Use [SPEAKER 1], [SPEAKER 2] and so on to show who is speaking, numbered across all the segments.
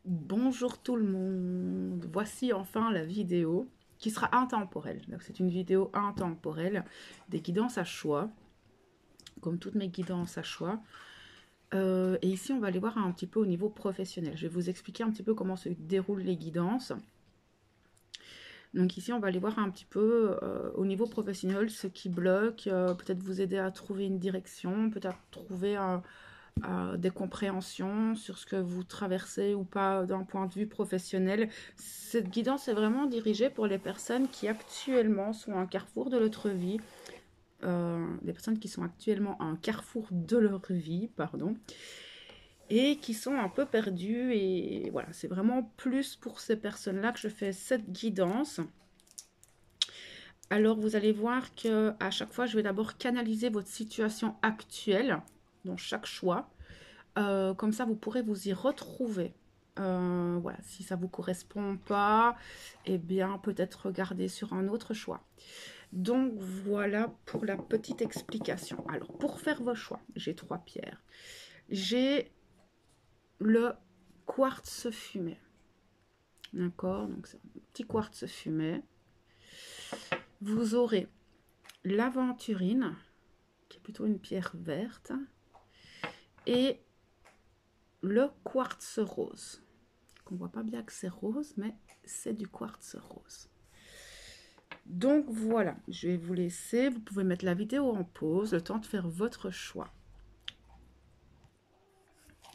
[SPEAKER 1] Bonjour tout le monde, voici enfin la vidéo qui sera intemporelle. Donc c'est une vidéo intemporelle des guidances à choix, comme toutes mes guidances à choix. Et ici on va aller voir un petit peu au niveau professionnel. Je vais vous expliquer un petit peu comment se déroulent les guidances. Donc ici on va aller voir un petit peu au niveau professionnel ce qui bloque, peut-être vous aider à trouver une direction, peut-être trouver des compréhensions sur ce que vous traversez ou pas d'un point de vue professionnel. Cette guidance est vraiment dirigée pour les personnes qui actuellement sont à un carrefour de leur vie, les personnes qui sont actuellement à un carrefour de leur vie, pardon, et qui sont un peu perdues. Et voilà, c'est vraiment plus pour ces personnes-là que je fais cette guidance. Alors vous allez voir que à chaque fois, je vais d'abord canaliser votre situation actuelle dans chaque choix. Comme ça, vous pourrez vous y retrouver. Voilà, si ça ne vous correspond pas, eh bien, peut-être regarder sur un autre choix. Donc, voilà pour la petite explication. Alors, pour faire vos choix, j'ai 3 pierres. J'ai le quartz fumé. D'accord? Donc, c'est un petit quartz fumé. Vous aurez l'aventurine, qui est plutôt une pierre verte, et le quartz rose. On voit pas bien que c'est rose, mais c'est du quartz rose. Donc voilà, je vais vous laisser. Vous pouvez mettre la vidéo en pause, le temps de faire votre choix.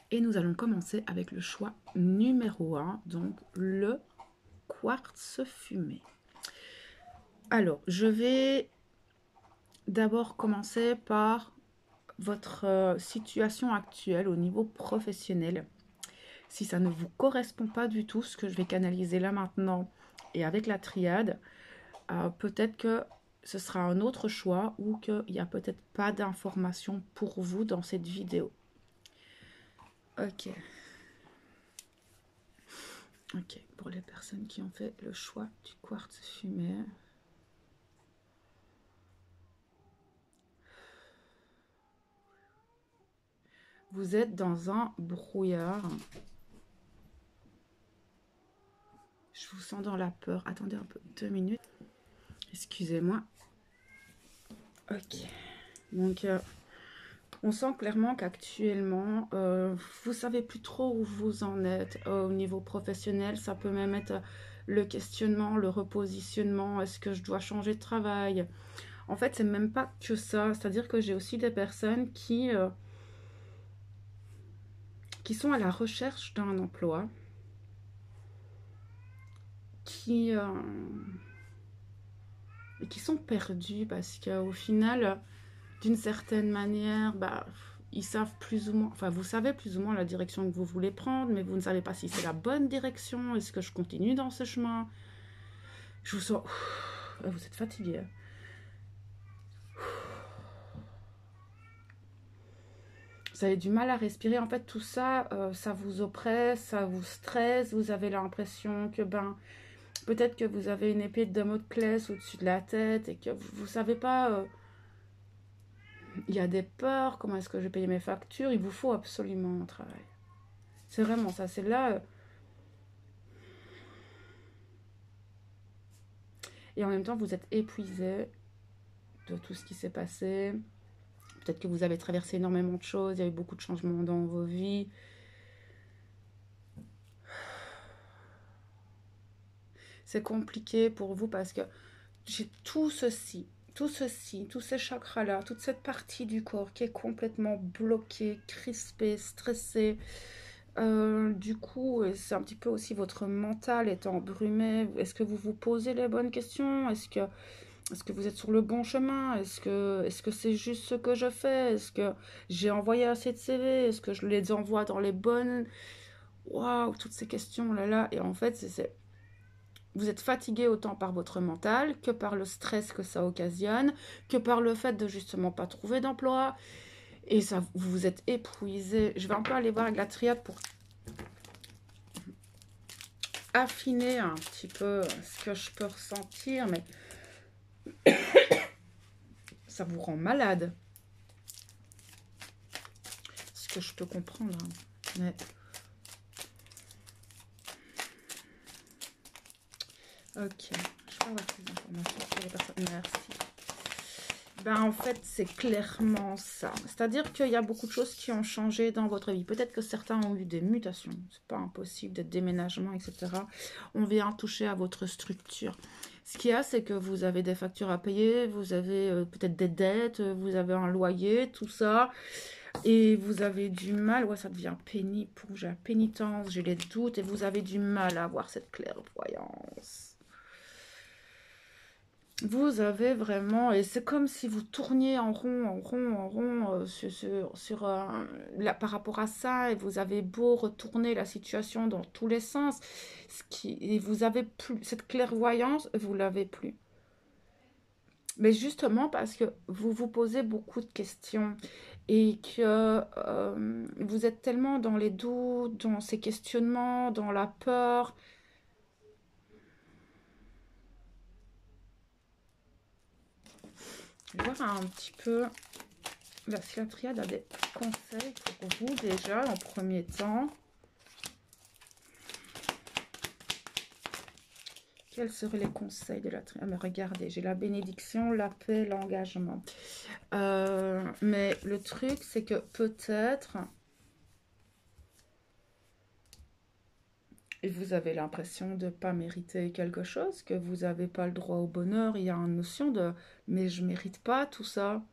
[SPEAKER 1] Et nous allons commencer avec le choix numéro 1, donc le quartz fumé. Alors, je vais d'abord commencer par votre situation actuelle au niveau professionnel. Si ça ne vous correspond pas du tout, ce que je vais canaliser là maintenant et avec la triade, peut-être que ce sera un autre choix ou qu'il n'y a peut-être pas d'informations pour vous dans cette vidéo. Ok. Ok, pour les personnes qui ont fait le choix du quartz fumé. Vous êtes dans un brouillard. Je vous sens dans la peur. Attendez un peu, 2 minutes. Excusez-moi. Ok. Donc, on sent clairement qu'actuellement, vous savez plus trop où vous en êtes au niveau professionnel. Ça peut même être le questionnement, le repositionnement. Est-ce que je dois changer de travail? En fait, c'est même pas que ça. C'est-à-dire que j'ai aussi des personnes qui sont à la recherche d'un emploi, qui sont perdues parce qu'au final, d'une certaine manière, bah, ils savent plus ou moins, enfin vous savez plus ou moins la direction que vous voulez prendre, mais vous ne savez pas si c'est la bonne direction. Est-ce que je continue dans ce chemin? Je vous sens, vous êtes fatigué. Vous avez du mal à respirer. En fait, tout ça, ça vous oppresse, ça vous stresse. Vous avez l'impression que, peut-être que vous avez une épée de Damoclès au-dessus de la tête et que vous ne savez pas. Il y a des peurs. Comment est-ce que je vais payer mes factures? Il vous faut absolument un travail. C'est vraiment ça. C'est là. Et en même temps, vous êtes épuisé de tout ce qui s'est passé. Peut-être que vous avez traversé énormément de choses. Il y a eu beaucoup de changements dans vos vies. C'est compliqué pour vous parce que j'ai tout ceci, tous ces chakras-là, toute cette partie du corps qui est complètement bloquée, crispée, stressée. Du coup, c'est un petit peu aussi votre mental est embrumé. Est-ce que vous vous posez les bonnes questions? Est-ce que vous êtes sur le bon chemin? Est-ce que c'est juste ce que je fais? Est-ce que j'ai envoyé assez de CV? Est-ce que je les envoie dans les bonnes... Waouh, toutes ces questions là. Et en fait, vous êtes fatigué autant par votre mental que par le stress que ça occasionne, que par le fait de justement pas trouver d'emploi. Et ça, vous êtes épuisé. Je vais un peu aller voir avec la triade pour affiner un petit peu ce que je peux ressentir, mais ça vous rend malade. Ce que je peux comprendre. Mais Ok, je peux avoir plus d'informations sur les personnes. Merci. Ben, en fait, c'est clairement ça. C'est-à-dire qu'il y a beaucoup de choses qui ont changé dans votre vie. Peut-être que certains ont eu des mutations. C'est pas impossible, des déménagements, etc. On vient toucher à votre structure. Ce qu'il y a, c'est que vous avez des factures à payer, vous avez peut-être des dettes, vous avez un loyer, tout ça. Et vous avez du mal, ouais, ça devient pénible pour vous. J'ai la pénitence, j'ai les doutes, et vous avez du mal à avoir cette clairvoyance. Vous avez vraiment, et c'est comme si vous tourniez en rond, en rond, en rond par rapport à ça, et vous avez beau retourner la situation dans tous les sens, et vous avez plus cette clairvoyance, vous l'avez plus. Mais justement parce que vous vous posez beaucoup de questions et que vous êtes tellement dans les doutes, dans ces questionnements, dans la peur. Je vais voir un petit peu. Si la triade a des conseils pour vous déjà en premier temps. Quels seraient les conseils de la triade? Mais regardez, j'ai la bénédiction, la paix, l'engagement. Mais le truc, c'est que peut-être vous avez l'impression de ne pas mériter quelque chose, que vous n'avez pas le droit au bonheur. Il y a une notion de « mais je ne mérite pas tout ça ».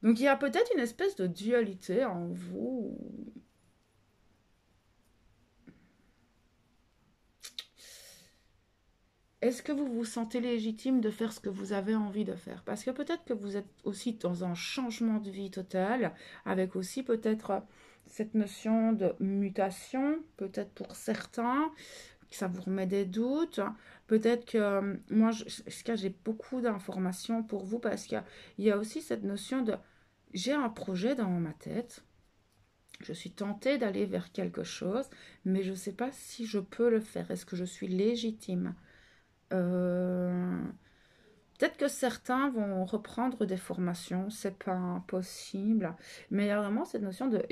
[SPEAKER 1] Donc il y a peut-être une espèce de dualité en vous. Est-ce que vous vous sentez légitime de faire ce que vous avez envie de faire? Parce que peut-être que vous êtes aussi dans un changement de vie total, avec aussi peut-être cette notion de mutation, peut-être pour certains, que ça vous remet des doutes. Peut-être que moi, j'ai beaucoup d'informations pour vous parce qu'il y a aussi cette notion de j'ai un projet dans ma tête. Je suis tentée d'aller vers quelque chose, mais je ne sais pas si je peux le faire. Est-ce que je suis légitime? Peut-être que certains vont reprendre des formations, c'est pas impossible, mais il y a vraiment cette notion de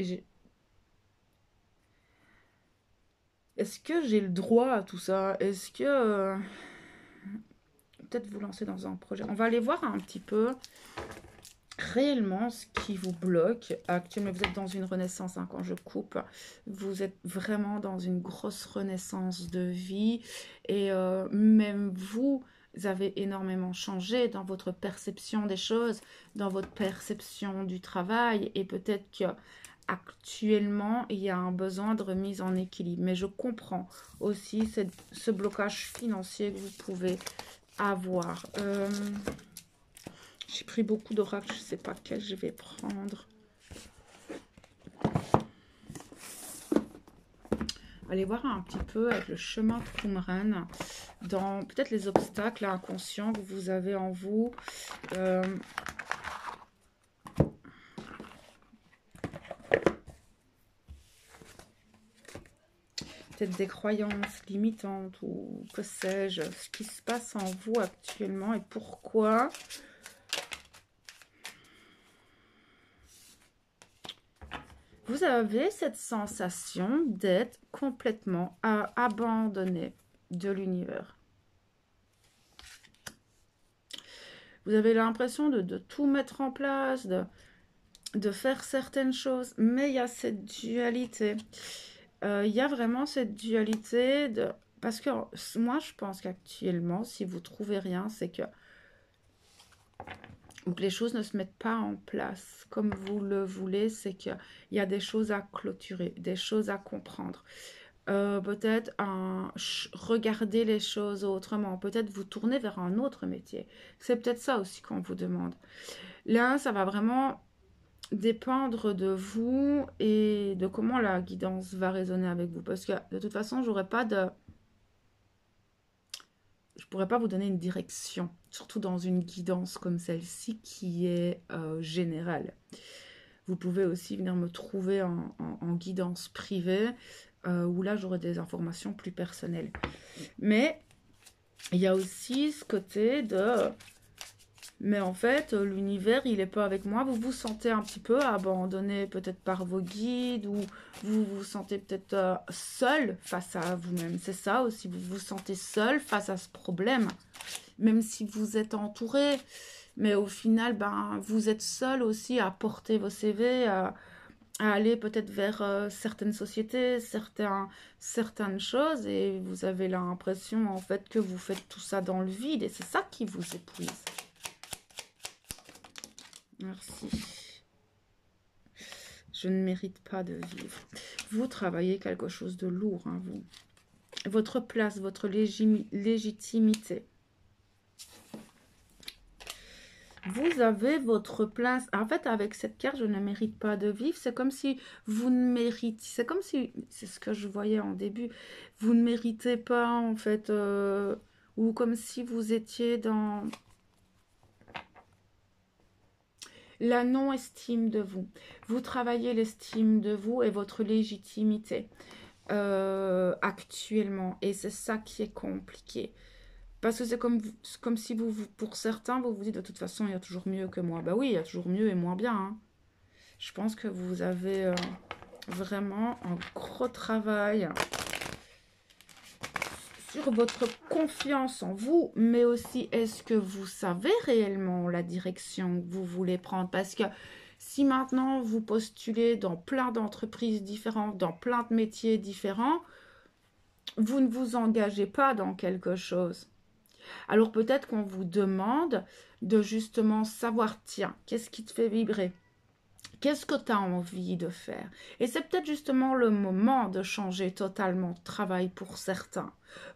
[SPEAKER 1] est-ce que j'ai le droit à tout ça? Est-ce que peut-être vous lancer dans un projet? On va aller voir un petit peu réellement ce qui vous bloque. Actuellement, vous êtes dans une renaissance, hein, quand je coupe, vous êtes vraiment dans une grosse renaissance de vie et même vous avez énormément changé dans votre perception des choses, dans votre perception du travail et peut-être que actuellement il y a un besoin de remise en équilibre. Mais je comprends aussi ce blocage financier que vous pouvez avoir. J'ai pris beaucoup d'oracles, je ne sais pas quel je vais prendre. Allez voir un petit peu avec le chemin de Qumran, dans peut-être les obstacles inconscients que vous avez en vous. Peut-être des croyances limitantes ou que sais-je, ce qui se passe en vous actuellement et pourquoi. Vous avez cette sensation d'être complètement abandonné de l'univers. Vous avez l'impression de tout mettre en place, de faire certaines choses, mais il y a cette dualité. Il y a vraiment cette dualité parce que moi, je pense qu'actuellement, si vous trouvez rien, c'est que ou que les choses ne se mettent pas en place comme vous le voulez, c'est qu'il y a des choses à clôturer, des choses à comprendre. Peut-être regarder les choses autrement, peut-être vous tourner vers un autre métier. C'est peut-être ça aussi qu'on vous demande. Là, ça va vraiment dépendre de vous et de comment la guidance va résonner avec vous. Parce que de toute façon, je pourrais pas vous donner une direction, surtout dans une guidance comme celle-ci qui est générale. Vous pouvez aussi venir me trouver en guidance privée, où là j'aurai des informations plus personnelles. Mais il y a aussi ce côté de Mais en fait, l'univers, il n'est pas avec moi. Vous vous sentez un petit peu abandonné peut-être par vos guides ou vous vous sentez peut-être seul face à vous-même. C'est ça aussi, vous vous sentez seul face à ce problème. Même si vous êtes entouré, mais au final, ben, vous êtes seul aussi à porter vos CV, à aller peut-être vers certaines sociétés, certaines choses, et vous avez l'impression en fait que vous faites tout ça dans le vide, et c'est ça qui vous épuise. Merci. Je ne mérite pas de vivre. Vous travaillez quelque chose de lourd, hein, vous. Votre place, votre légitimité. Vous avez votre place. En fait, avec cette carte, je ne mérite pas de vivre. C'est comme si vous ne méritez... C'est comme si... C'est ce que je voyais en début. Vous ne méritez pas, en fait... ou comme si vous étiez dans... la non-estime de vous. Vous travaillez l'estime de vous et votre légitimité actuellement. Et c'est ça qui est compliqué. Parce que c'est comme si pour certains, vous vous dites de toute façon, il y a toujours mieux que moi. Bah oui, il y a toujours mieux et moins bien, hein. Je pense que vous avez vraiment un gros travail sur votre confiance en vous, mais aussi est-ce que vous savez réellement la direction que vous voulez prendre? Parce que si maintenant vous postulez dans plein d'entreprises différentes, dans plein de métiers différents, vous ne vous engagez pas dans quelque chose. Alors peut-être qu'on vous demande de justement savoir, tiens, qu'est-ce qui te fait vibrer? Qu'est-ce que tu as envie de faire? Et c'est peut-être justement le moment de changer totalement de travail pour certains.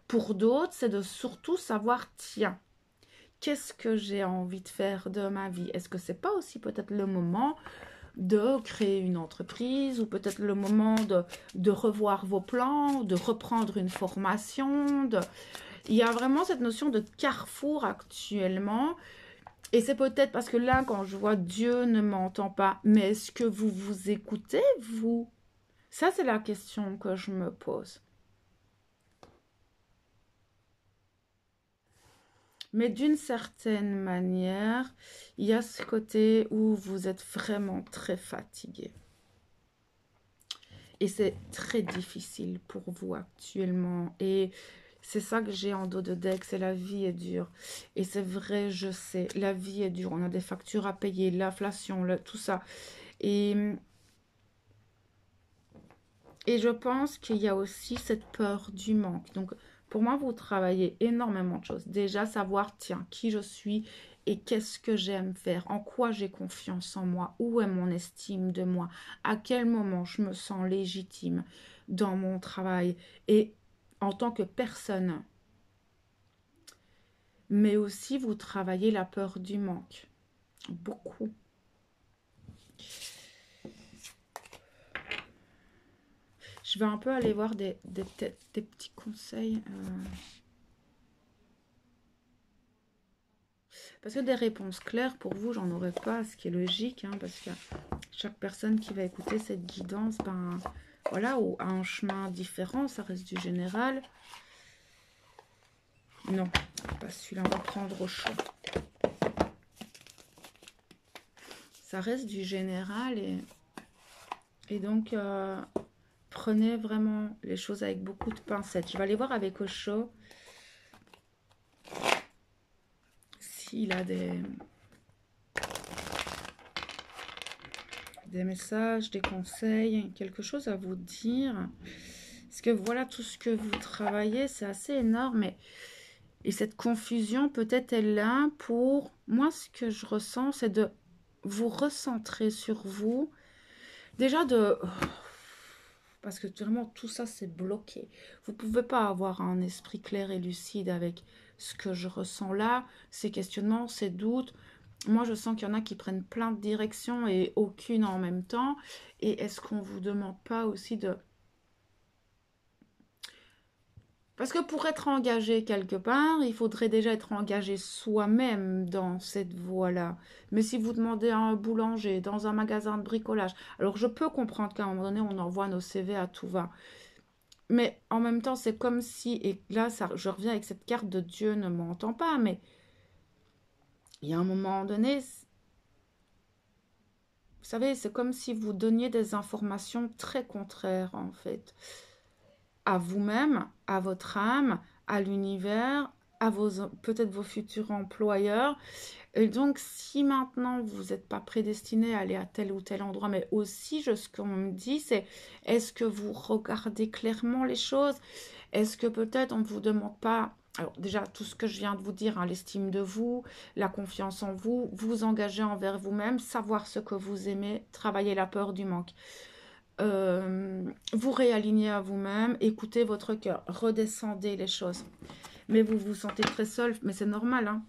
[SPEAKER 1] Pour d'autres, c'est de surtout savoir, tiens, qu'est-ce que j'ai envie de faire de ma vie? Est-ce que c'est pas aussi peut-être le moment de créer une entreprise ou peut-être le moment de revoir vos plans, de reprendre une formation, Il y a vraiment cette notion de carrefour actuellement. Et c'est peut-être parce que là, quand je vois Dieu ne m'entend pas, mais est-ce que vous vous écoutez, vous? Ça, c'est la question que je me pose. Mais d'une certaine manière, il y a ce côté où vous êtes vraiment très fatigué. Et c'est très difficile pour vous actuellement. Et c'est ça que j'ai en dos de deck, c'est la vie est dure. Et c'est vrai, je sais, la vie est dure. On a des factures à payer, l'inflation, tout ça. Et, et je pense qu'il y a aussi cette peur du manque. Donc, pour moi, vous travaillez énormément de choses. Déjà, savoir, tiens, qui je suis et qu'est-ce que j'aime faire, en quoi j'ai confiance en moi, où est mon estime de moi, à quel moment je me sens légitime dans mon travail et en tant que personne. Mais aussi, vous travaillez la peur du manque. Beaucoup. Je vais un peu aller voir des petits conseils. Parce que des réponses claires, pour vous, j'en aurais pas, ce qui est logique. Hein, parce que chaque personne qui va écouter cette guidance, ben, voilà, ou a un chemin différent, ça reste du général. Non, pas celui-là, on va prendre au chaud. Ça reste du général et donc prenez vraiment les choses avec beaucoup de pincettes. Je vais aller voir avec Osho s'il a des messages, des conseils, quelque chose à vous dire. Parce que voilà, tout ce que vous travaillez, c'est assez énorme. Et cette confusion, peut-être elle est là pour... Moi, ce que je ressens, c'est de vous recentrer sur vous. Déjà parce que vraiment, tout ça, c'est bloqué. Vous ne pouvez pas avoir un esprit clair et lucide avec ce que je ressens là, ces questionnements, ces doutes. Moi, je sens qu'il y en a qui prennent plein de directions et aucune en même temps. Et est-ce qu'on ne vous demande pas aussi de... Parce que pour être engagé quelque part, il faudrait déjà être engagé soi-même dans cette voie-là. Mais si vous demandez à un boulanger, dans un magasin de bricolage, alors je peux comprendre qu'à un moment donné, on envoie nos CV à tout va. Mais en même temps, c'est comme si, et là, je reviens avec cette carte de Dieu ne m'entend pas, mais il y a un moment donné, vous savez, c'est comme si vous donniez des informations très contraires, en fait, à vous-même, à votre âme, à l'univers, à vos peut-être vos futurs employeurs. Et donc, si maintenant vous n'êtes pas prédestiné à aller à tel ou tel endroit, mais aussi, ce qu'on me dit, c'est est-ce que vous regardez clairement les choses? Est-ce que peut-être on ne vous demande pas, alors déjà tout ce que je viens de vous dire, hein, l'estime de vous, la confiance en vous, vous engager envers vous-même, savoir ce que vous aimez, travailler la peur du manque. Vous réaligner à vous-même, écoutez votre cœur, redescendez les choses. Mais vous vous sentez très seul, mais c'est normal, hein.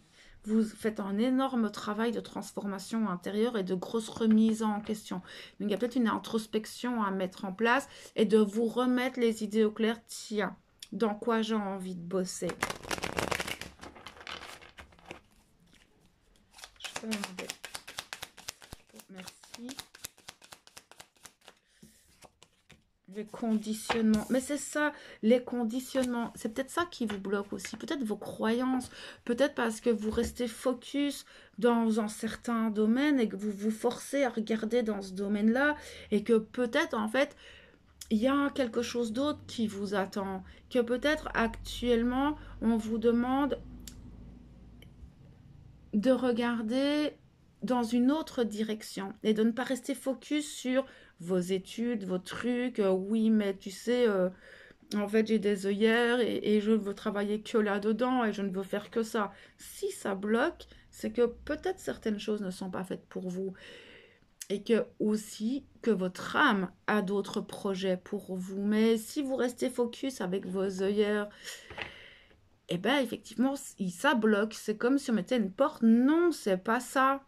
[SPEAKER 1] Vous faites un énorme travail de transformation intérieure et de grosse remise en question. Donc il y a peut-être une introspection à mettre en place et de vous remettre les idées au clair. Tiens, dans quoi j'ai envie de bosser? Je peux demander. Merci. Les conditionnements. Mais c'est ça, les conditionnements. C'est peut-être ça qui vous bloque aussi. Peut-être vos croyances. Peut-être parce que vous restez focus dans un certain domaine et que vous vous forcez à regarder dans ce domaine-là. Et que peut-être, en fait, il y a quelque chose d'autre qui vous attend. Que peut-être actuellement, on vous demande de regarder dans une autre direction et de ne pas rester focus sur vos études, vos trucs. Oui, mais tu sais, en fait, j'ai des œillères et je veux travailler que là-dedans et je ne veux faire que ça. Si ça bloque, c'est que peut-être certaines choses ne sont pas faites pour vous et que aussi que votre âme a d'autres projets pour vous. Mais si vous restez focus avec vos œillères, eh ben effectivement, ça bloque. C'est comme si on mettait une porte. Non, c'est pas ça.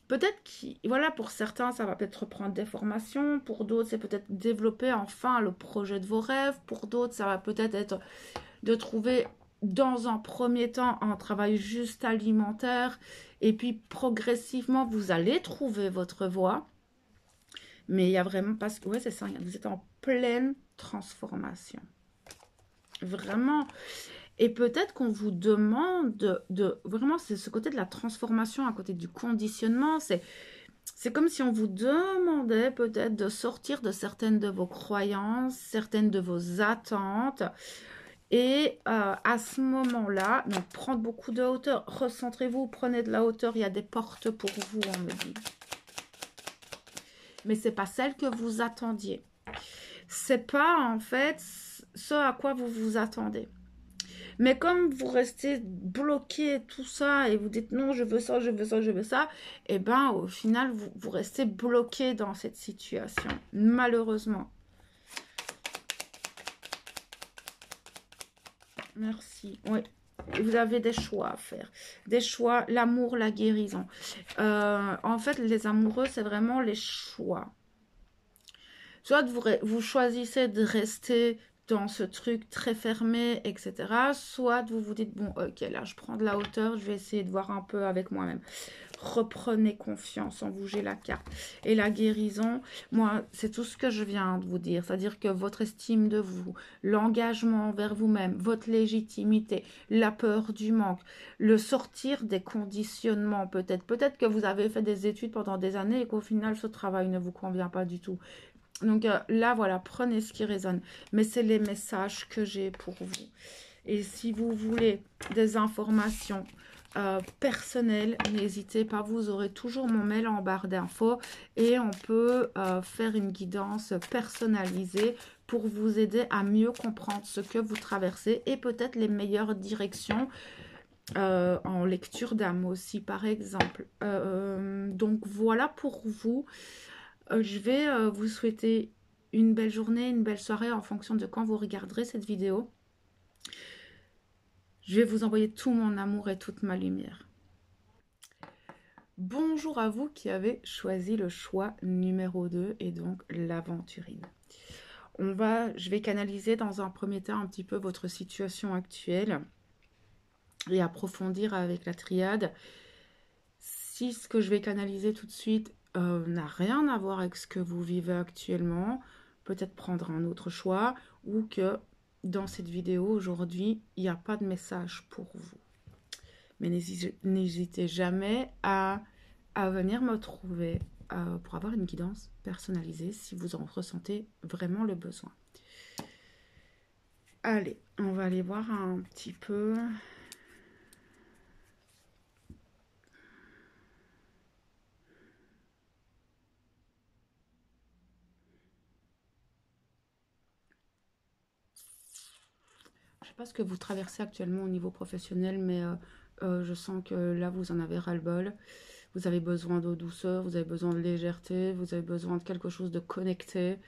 [SPEAKER 1] Peut-être que, voilà, pour certains, ça va peut-être reprendre des formations. Pour d'autres, c'est peut-être développer enfin le projet de vos rêves. Pour d'autres, ça va peut-être être de trouver dans un premier temps un travail juste alimentaire. Et puis progressivement, vous allez trouver votre voie. Mais il y a vraiment parce que, ouais, c'est ça, vous êtes en pleine transformation. Vraiment. Et peut-être qu'on vous demande vraiment, c'est ce côté de la transformation à côté du conditionnement. C'est comme si on vous demandait peut-être de sortir de certaines de vos croyances, certaines de vos attentes. Et à ce moment-là, donc prendre beaucoup de hauteur, recentrez-vous, prenez de la hauteur, il y a des portes pour vous, on me dit. Mais c'est pas celle que vous attendiez. C'est pas en fait ce à quoi vous vous attendez. Mais comme vous restez bloqué tout ça et vous dites non, je veux ça, je veux ça, je veux ça, et ben au final, vous restez bloqué dans cette situation, malheureusement. Merci. Oui. Vous avez des choix à faire. Des choix, l'amour, la guérison. En fait, les amoureux, c'est vraiment les choix. Soit vous choisissez de rester dans ce truc très fermé, etc. Soit vous vous dites, bon, ok, là, je prends de la hauteur, je vais essayer de voir un peu avec moi-même. Reprenez confiance en vous, j'ai la carte. Et la guérison, moi, c'est tout ce que je viens de vous dire. C'est-à-dire que votre estime de vous, l'engagement envers vous-même, votre légitimité, la peur du manque, le sortir des conditionnements peut-être. Peut-être que vous avez fait des études pendant des années et qu'au final, ce travail ne vous convient pas du tout. Donc là, voilà, prenez ce qui résonne. Mais c'est les messages que j'ai pour vous. Et si vous voulez des informations personnelles, n'hésitez pas, vous aurez toujours mon mail en barre d'infos et on peut faire une guidance personnalisée pour vous aider à mieux comprendre ce que vous traversez et peut-être les meilleures directions en lecture d'âme aussi, par exemple. Donc voilà pour vous. Je vais vous souhaiter une belle journée, une belle soirée en fonction de quand vous regarderez cette vidéo. Je vais vous envoyer tout mon amour et toute ma lumière. Bonjour à vous qui avez choisi le choix numéro 2 et donc l'aventurine. Je vais canaliser dans un premier temps un petit peu votre situation actuelle et approfondir avec la triade. Si ce que je vais canaliser tout de suite n'a rien à voir avec ce que vous vivez actuellement, peut-être prendre un autre choix ou que dans cette vidéo aujourd'hui, il n'y a pas de message pour vous. Mais n'hésitez jamais à venir me trouver pour avoir une guidance personnalisée si vous en ressentez vraiment le besoin. Allez, on va aller voir un petit peu. Je ne sais pas ce que vous traversez actuellement au niveau professionnel, mais je sens que là, vous en avez ras-le-bol. Vous avez besoin de douceur, vous avez besoin de légèreté, vous avez besoin de quelque chose de connecté.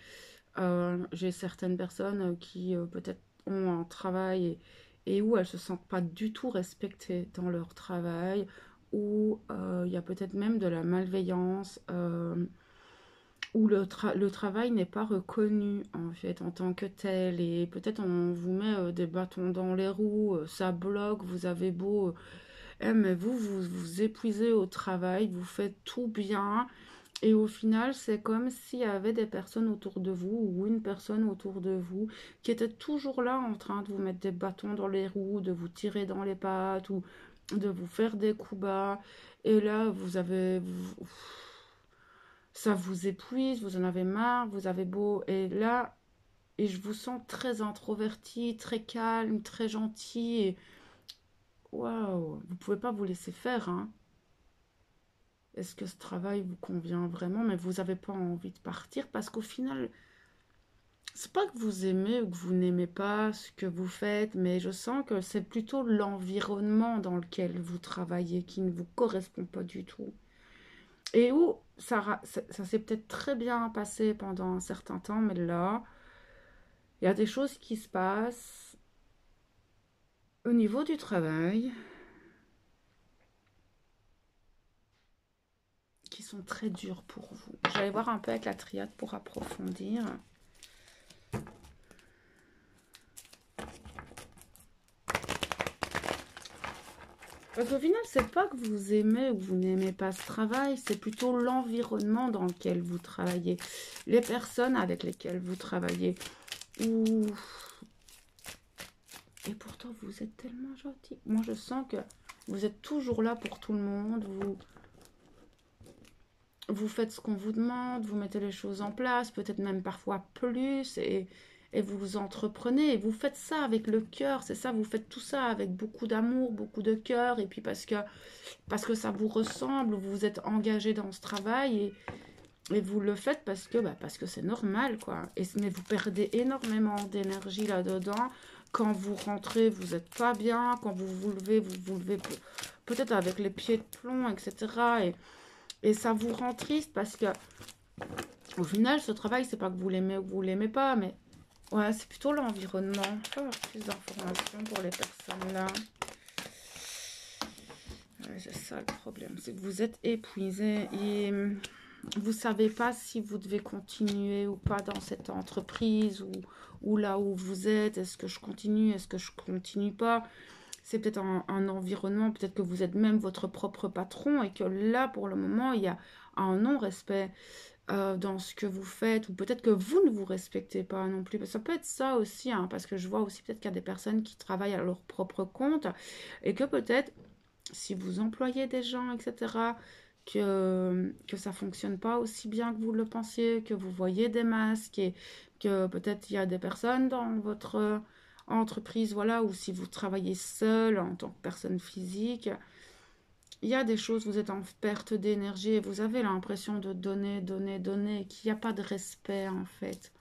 [SPEAKER 1] J'ai certaines personnes qui peut-être ont un travail et où elles ne se sentent pas du tout respectées dans leur travail, où il y a peut-être même de la malveillance, où le travail n'est pas reconnu en fait en tant que tel, et peut-être on vous met des bâtons dans les roues, ça bloque, vous avez beau... mais vous épuisez au travail, vous faites tout bien, et au final, c'est comme s'il y avait des personnes autour de vous ou une personne autour de vous qui était toujours là en train de vous mettre des bâtons dans les roues, de vous tirer dans les pattes ou de vous faire des coups bas. Et là, ça vous épuise, vous en avez marre, vous avez beau... Et là, et je vous sens très introverti, très calme, très gentil. Et waouh, vous pouvez pas vous laisser faire, hein. Est-ce que ce travail vous convient vraiment, mais vous n'avez pas envie de partir parce qu'au final, c'est pas que vous aimez ou que vous n'aimez pas ce que vous faites, mais je sens que c'est plutôt l'environnement dans lequel vous travaillez qui ne vous correspond pas du tout. Et où ça s'est peut-être très bien passé pendant un certain temps, mais là, il y a des choses qui se passent au niveau du travail qui sont très dures pour vous. J'allais voir un peu avec la triade pour approfondir. Parce qu'au final, c'est pas que vous aimez ou que vous n'aimez pas ce travail, c'est plutôt l'environnement dans lequel vous travaillez, les personnes avec lesquelles vous travaillez. Ou... Et pourtant, vous êtes tellement gentil. Moi, je sens que vous êtes toujours là pour tout le monde. Vous faites ce qu'on vous demande, vous mettez les choses en place, peut-être même parfois plus, et vous entreprenez, et vous faites ça avec le cœur, c'est ça, vous faites tout ça avec beaucoup d'amour, beaucoup de cœur, et puis parce que ça vous ressemble, vous vous êtes engagé dans ce travail, et vous le faites parce que c'est normal, quoi. Mais vous perdez énormément d'énergie là-dedans. Quand vous rentrez, vous n'êtes pas bien, quand vous vous levez peut-être avec les pieds de plomb, etc., et ça vous rend triste parce que, au final, ce travail, c'est pas que vous l'aimez ou que vous l'aimez pas, mais ouais, c'est plutôt l'environnement. Je peux avoir plus d'informations pour les personnes là. Ouais, c'est ça le problème, c'est que vous êtes épuisé et vous savez pas si vous devez continuer ou pas dans cette entreprise ou là où vous êtes. Est-ce que je continue, est-ce que je continue pas? C'est peut-être un environnement, peut-être que vous êtes même votre propre patron et que là, pour le moment, il y a un non-respect dans ce que vous faites, ou peut-être que vous ne vous respectez pas non plus. Ça peut être ça aussi, hein, parce que je vois aussi peut-être qu'il y a des personnes qui travaillent à leur propre compte et que peut-être, si vous employez des gens, etc., que ça fonctionne pas aussi bien que vous le pensiez, que vous voyez des masques et que peut-être il y a des personnes dans votre entreprise, voilà, ou si vous travaillez seul en tant que personne physique, il y a des choses, vous êtes en perte d'énergie et vous avez l'impression de donner, donner, donner, et qu'il n'y a pas de respect en fait.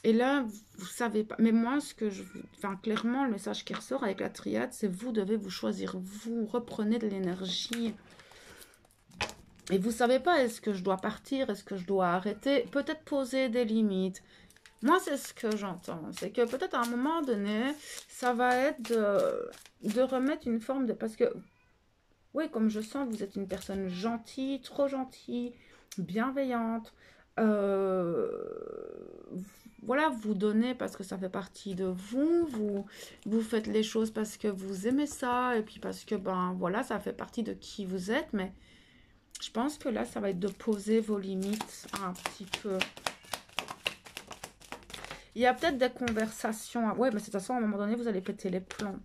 [SPEAKER 1] Et là, vous savez pas. Mais moi, enfin, clairement, le message qui ressort avec la triade, c'est vous devez vous choisir. Vous reprenez de l'énergie. Et vous savez pas, est-ce que je dois partir, est-ce que je dois arrêter? Peut-être poser des limites. Moi, c'est ce que j'entends. C'est que peut-être à un moment donné, ça va être de remettre une forme de... Parce que, oui, comme je sens, vous êtes une personne gentille, trop gentille, bienveillante. Euh, voilà, vous donnez parce que ça fait partie de vous faites les choses parce que vous aimez ça, et puis parce que, ben voilà, ça fait partie de qui vous êtes, mais je pense que là, ça va être de poser vos limites un petit peu. Il y a peut-être des conversations. Ouais, mais de toute façon, à un moment donné, vous allez péter les plombs.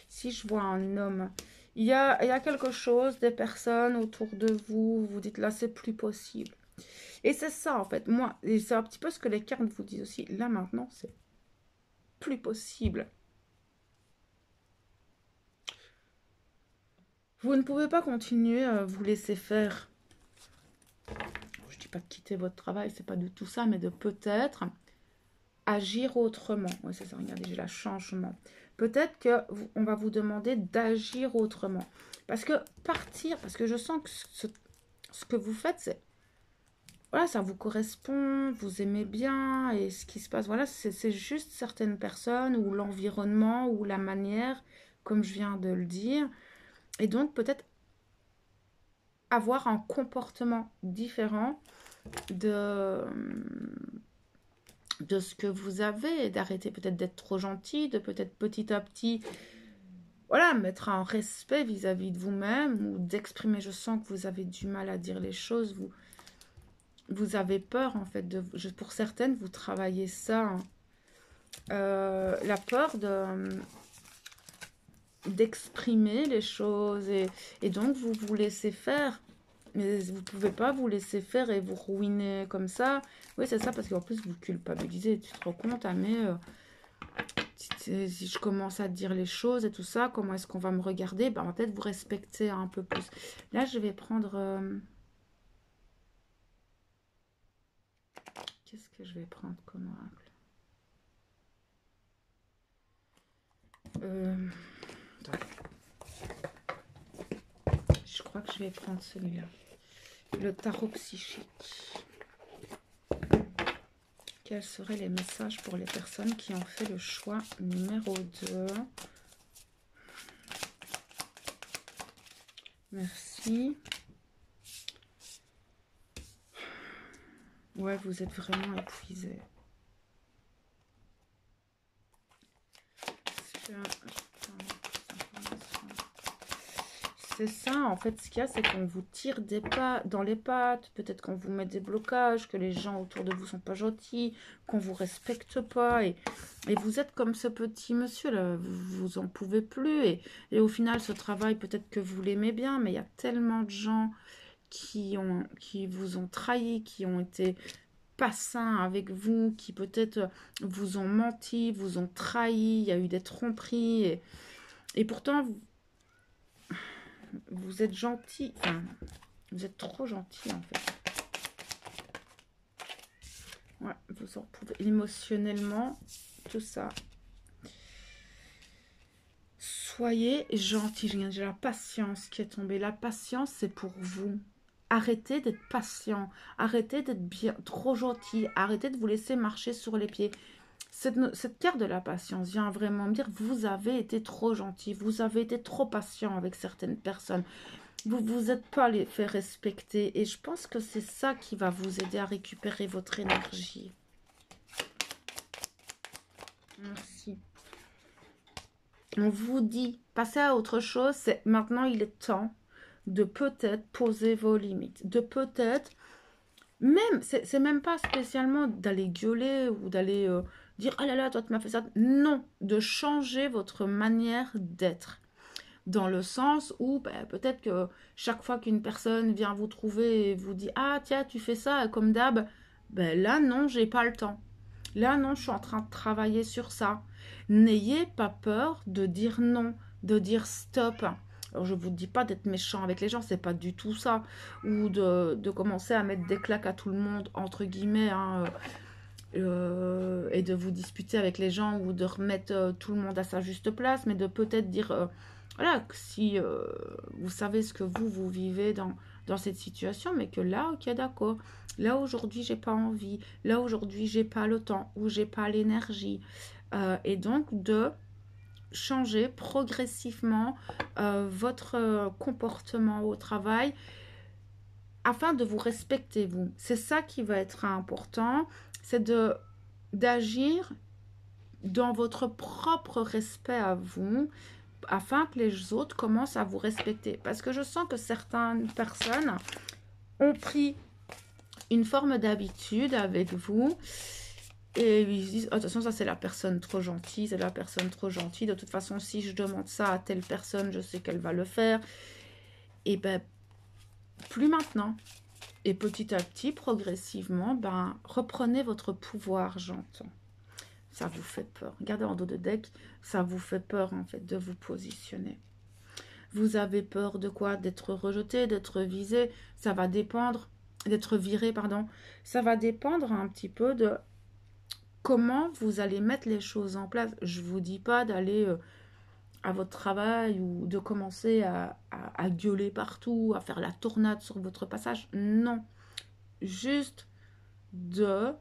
[SPEAKER 1] Si je vois un homme il y a quelque chose, des personnes autour de vous, vous dites là, c'est plus possible. Et c'est ça, en fait, moi, et c'est un petit peu ce que les cartes vous disent aussi. Là, maintenant, c'est plus possible. Vous ne pouvez pas continuer à vous laisser faire. Je dis pas de quitter votre travail, c'est pas du tout ça, mais de peut-être agir autrement. Oui, c'est ça, regardez, j'ai la changement. Peut-être qu'on va vous demander d'agir autrement. Parce que partir, parce que je sens que ce que vous faites, c'est... Voilà, ça vous correspond, vous aimez bien, et ce qui se passe, voilà, c'est juste certaines personnes, ou l'environnement, ou la manière, comme je viens de le dire. Et donc, peut-être avoir un comportement différent de ce que vous avez, d'arrêter peut-être d'être trop gentil, de peut-être petit à petit, voilà, mettre un respect vis-à-vis de vous-même, ou d'exprimer, je sens que vous avez du mal à dire les choses, vous avez peur en fait, pour certaines, vous travaillez ça, hein. La peur d'exprimer les choses, et donc vous vous laissez faire. Mais vous ne pouvez pas vous laisser faire et vous ruiner comme ça. Oui, c'est ça, parce qu'en plus, vous culpabilisez. Tu te rends compte, ah, mais si je commence à dire les choses et tout ça, comment est-ce qu'on va me regarder? Ben, peut-être vous respecter un peu plus. Là, je vais prendre... qu'est-ce que je vais prendre comme oracle? Je crois que je vais prendre celui-là. Le tarot psychique. Quels seraient les messages pour les personnes qui ont fait le choix numéro 2? Merci. Ouais, vous êtes vraiment épuisé. C'est ça, en fait, ce qu'il y a, c'est qu'on vous tire dans les pattes, peut-être qu'on vous met des blocages, que les gens autour de vous sont pas gentils, qu'on vous respecte pas, et vous êtes comme ce petit monsieur, là, vous en pouvez plus, et au final, ce travail, peut-être que vous l'aimez bien, mais il y a tellement de gens qui vous ont trahi, qui ont été pas sains avec vous, qui peut-être vous ont menti, vous ont trahi, il y a eu des tromperies, et pourtant, vous êtes gentil, enfin, vous êtes trop gentil en fait. Ouais, vous en pouvez émotionnellement, tout ça. Soyez gentil. J'ai la patience qui est tombée. La patience, c'est pour vous. Arrêtez d'être patient. Arrêtez d'être bien trop gentil. Arrêtez de vous laisser marcher sur les pieds. Cette carte de la patience vient vraiment me dire, vous avez été trop gentil. Vous avez été trop patient avec certaines personnes. Vous ne vous êtes pas les fait respecter. Et je pense que c'est ça qui va vous aider à récupérer votre énergie. Merci. On vous dit, passez à autre chose. Maintenant, il est temps de peut-être poser vos limites. De peut-être, même, c'est même pas spécialement d'aller gueuler ou d'aller dire, ah là là, toi tu m'as fait ça. Non, de changer votre manière d'être. Dans le sens où peut-être que chaque fois qu'une personne vient vous trouver et vous dit « Ah tiens, tu fais ça comme d'hab », là non, j'ai pas le temps. Là non, je suis en train de travailler sur ça. N'ayez pas peur de dire non, de dire stop. Alors je vous dis pas d'être méchant avec les gens, c'est pas du tout ça. Ou de commencer à mettre des claques à tout le monde, entre guillemets, hein, et de vous disputer avec les gens ou de remettre tout le monde à sa juste place, mais de peut-être dire voilà, que si vous savez ce que vous vivez dans cette situation, mais que là, ok, d'accord, là aujourd'hui j'ai pas envie, là aujourd'hui j'ai pas le temps ou j'ai pas l'énergie, et donc de changer progressivement votre comportement au travail afin de vous respecter vous. C'est ça qui va être important, c'est d'agir dans votre propre respect à vous, afin que les autres commencent à vous respecter. Parce que je sens que certaines personnes ont pris une forme d'habitude avec vous Et ils se disent, oh, attention, ça c'est la personne trop gentille, c'est la personne trop gentille. De toute façon, si je demande ça à telle personne, je sais qu'elle va le faire. Et ben, plus maintenant. Et petit à petit, progressivement, ben, reprenez votre pouvoir, j'entends. Ça vous fait peur. Regardez en dos de deck, ça vous fait peur en fait de vous positionner. Vous avez peur de quoi? D'être rejeté, d'être visé. Ça va dépendre, d'être viré, pardon. Ça va dépendre un petit peu de comment vous allez mettre les choses en place. Je ne vous dis pas d'aller à votre travail ou de commencer à gueuler partout, à faire la tornade sur votre passage. Non. Juste de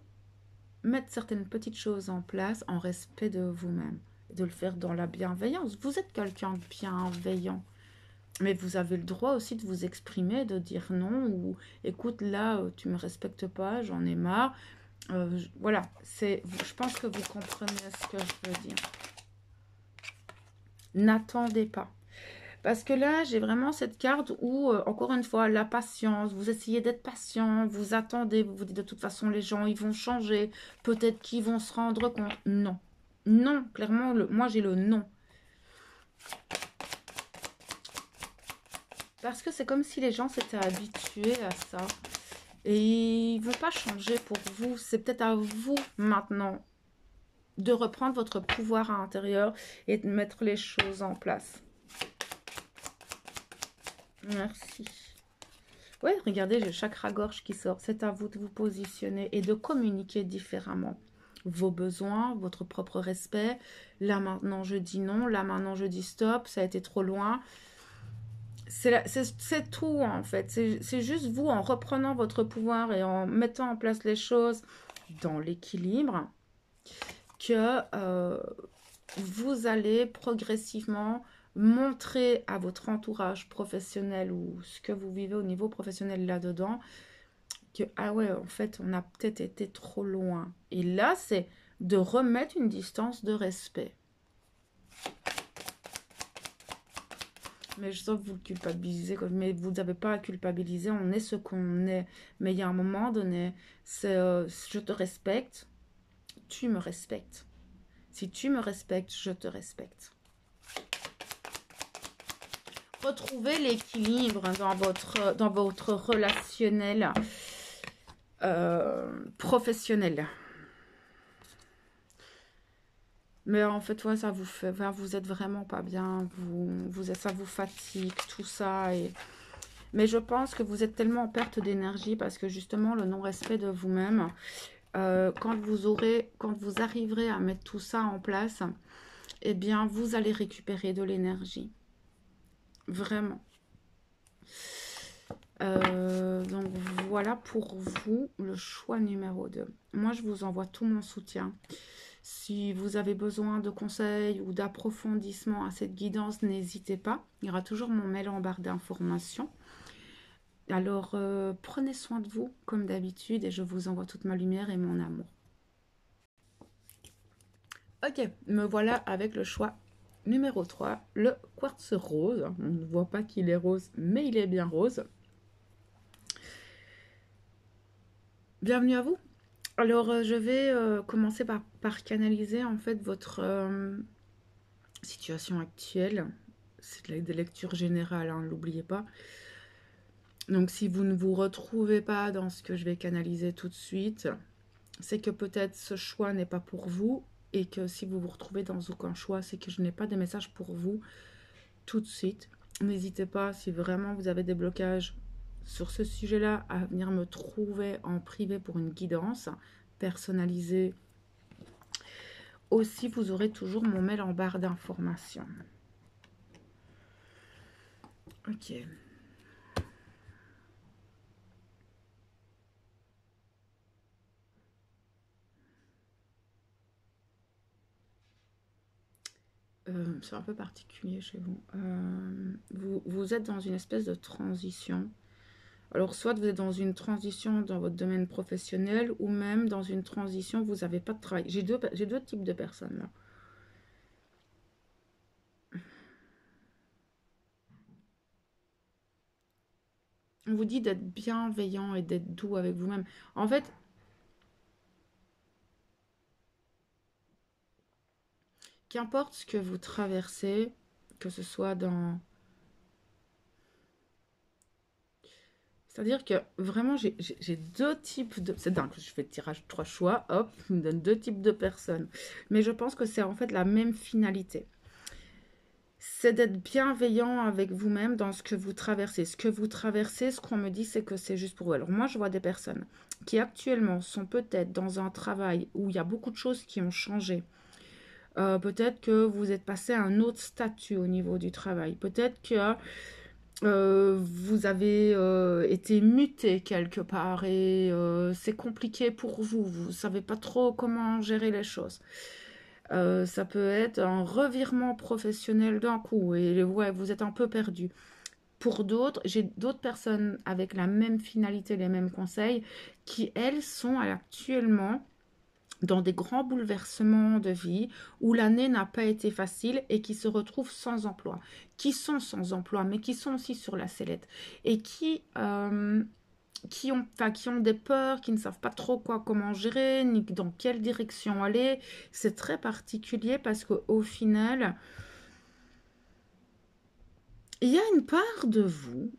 [SPEAKER 1] mettre certaines petites choses en place en respect de vous-même. De le faire dans la bienveillance. Vous êtes quelqu'un de bienveillant. Mais vous avez le droit aussi de vous exprimer, de dire non, ou écoute, là, tu me respectes pas, j'en ai marre. Voilà, je pense que vous comprenez ce que je veux dire. N'attendez pas. Parce que là, j'ai vraiment cette carte où, encore une fois, la patience, vous essayez d'être patient, vous attendez, vous vous dites de toute façon, les gens, ils vont changer, peut-être qu'ils vont se rendre compte. Non. Non, clairement, moi, j'ai le non. Parce que c'est comme si les gens s'étaient habitués à ça. Et ils ne vont pas changer pour vous. C'est peut-être à vous maintenant de reprendre votre pouvoir à l'intérieur et de mettre les choses en place. Merci. Oui, regardez, j'ai le chakra-gorge qui sort. C'est à vous de vous positionner et de communiquer différemment. Vos besoins, votre propre respect. Là maintenant, je dis non. Là maintenant, je dis stop. Ça a été trop loin. C'est tout en fait. C'est juste vous en reprenant votre pouvoir et en mettant en place les choses dans l'équilibre que vous allez progressivement montrer à votre entourage professionnel ou ce que vous vivez au niveau professionnel là-dedans que, ah ouais, en fait, on a peut-être été trop loin. Et là, c'est de remettre une distance de respect. Mais je sens que vous le culpabilisez, mais vous n'avez pas à culpabiliser, on est ce qu'on est. Mais il y a un moment donné, c'est je te respecte, tu me respectes. Si tu me respectes, je te respecte. Retrouvez l'équilibre dans votre relationnel professionnel. Mais en fait, ouais, ça vous fait, vous êtes vraiment pas bien, ça vous fatigue, tout ça. Mais je pense que vous êtes tellement en perte d'énergie parce que justement, le non-respect de vous-même, quand vous arriverez à mettre tout ça en place, eh bien, vous allez récupérer de l'énergie. Vraiment. Donc, voilà pour vous le choix numéro 2. Moi, je vous envoie tout mon soutien. Si vous avez besoin de conseils ou d'approfondissement à cette guidance, n'hésitez pas. Il y aura toujours mon mail en barre d'informations. Alors, prenez soin de vous, comme d'habitude, et je vous envoie toute ma lumière et mon amour. Ok, me voilà avec le choix numéro 3, le quartz rose. On ne voit pas qu'il est rose, mais il est bien rose. Bienvenue à vous. Alors, je vais commencer par canaliser en fait votre situation actuelle. C'est des lectures générales, hein, n'oubliez pas. Donc, si vous ne vous retrouvez pas dans ce que je vais canaliser tout de suite, c'est que peut-être ce choix n'est pas pour vous et que si vous vous retrouvez dans aucun choix, c'est que je n'ai pas de message pour vous tout de suite. N'hésitez pas, si vraiment vous avez des blocages sur ce sujet-là, à venir me trouver en privé pour une guidance personnalisée. Aussi, vous aurez toujours mon mail en barre d'informations. Ok. C'est un peu particulier chez vous. Vous êtes dans une espèce de transition. Alors, soit vous êtes dans une transition dans votre domaine professionnel ou même dans une transition, vous n'avez pas de travail. J'ai deux types de personnes là. On vous dit d'être bienveillant et d'être doux avec vous-même. En fait, Qu'importe ce que vous traversez, que ce soit dans... C'est-à-dire que vraiment, j'ai deux types de... C'est dingue, je fais tirage 3 choix, hop, il me donne deux types de personnes. Mais je pense que c'est en fait la même finalité. C'est d'être bienveillant avec vous-même dans ce que vous traversez. Ce que vous traversez, ce qu'on me dit, c'est que c'est juste pour vous. Alors moi, je vois des personnes qui actuellement sont peut-être dans un travail où il y a beaucoup de choses qui ont changé. Peut-être que vous êtes passé à un autre statut au niveau du travail. Peut-être que vous avez été muté quelque part et c'est compliqué pour vous. Vous ne savez pas trop comment gérer les choses. Ça peut être un revirement professionnel d'un coup et ouais, vous êtes un peu perdu. Pour d'autres, j'ai d'autres personnes avec la même finalité, les mêmes conseils, qui elles sont actuellement dans des grands bouleversements de vie où l'année n'a pas été facile et qui se retrouvent sans emploi, qui sont sans emploi, mais qui sont aussi sur la sellette et qui ont des peurs, qui ne savent pas trop comment gérer, ni dans quelle direction aller. C'est très particulier parce qu'au final, il y a une part de vous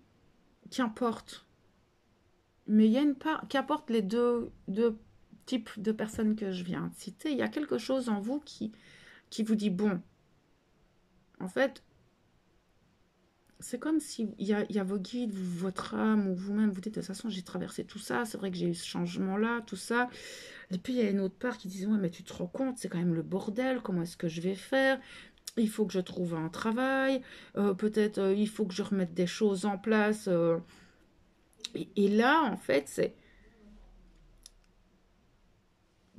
[SPEAKER 1] qui importe, mais il y a une part qui apporte les deux types de personnes que je viens de citer. Il y a quelque chose en vous qui vous dit, bon, en fait, c'est comme si il y a vos guides, votre âme ou vous-même, vous dites, de toute façon, j'ai traversé tout ça, c'est vrai que j'ai eu ce changement-là, tout ça. Et puis, il y a une autre part qui dit, ouais, mais tu te rends compte, c'est quand même le bordel, comment est-ce que je vais faire? Il faut que je trouve un travail, peut-être il faut que je remette des choses en place. Et là, en fait, c'est...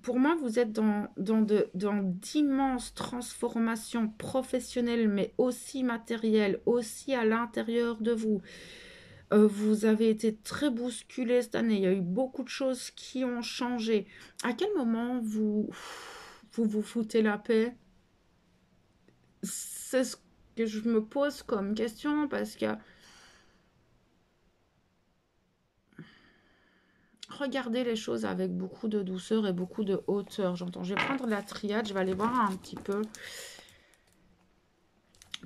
[SPEAKER 1] Pour moi, vous êtes dans d'immenses transformations professionnelles, mais aussi matérielles, aussi à l'intérieur de vous. Vous avez été très bousculé cette année. Il y a eu beaucoup de choses qui ont changé. À quel moment vous foutez la paix? C'est ce que je me pose comme question parce que regardez les choses avec beaucoup de douceur et beaucoup de hauteur. J'entends. Je vais prendre la triade. Je vais aller voir un petit peu.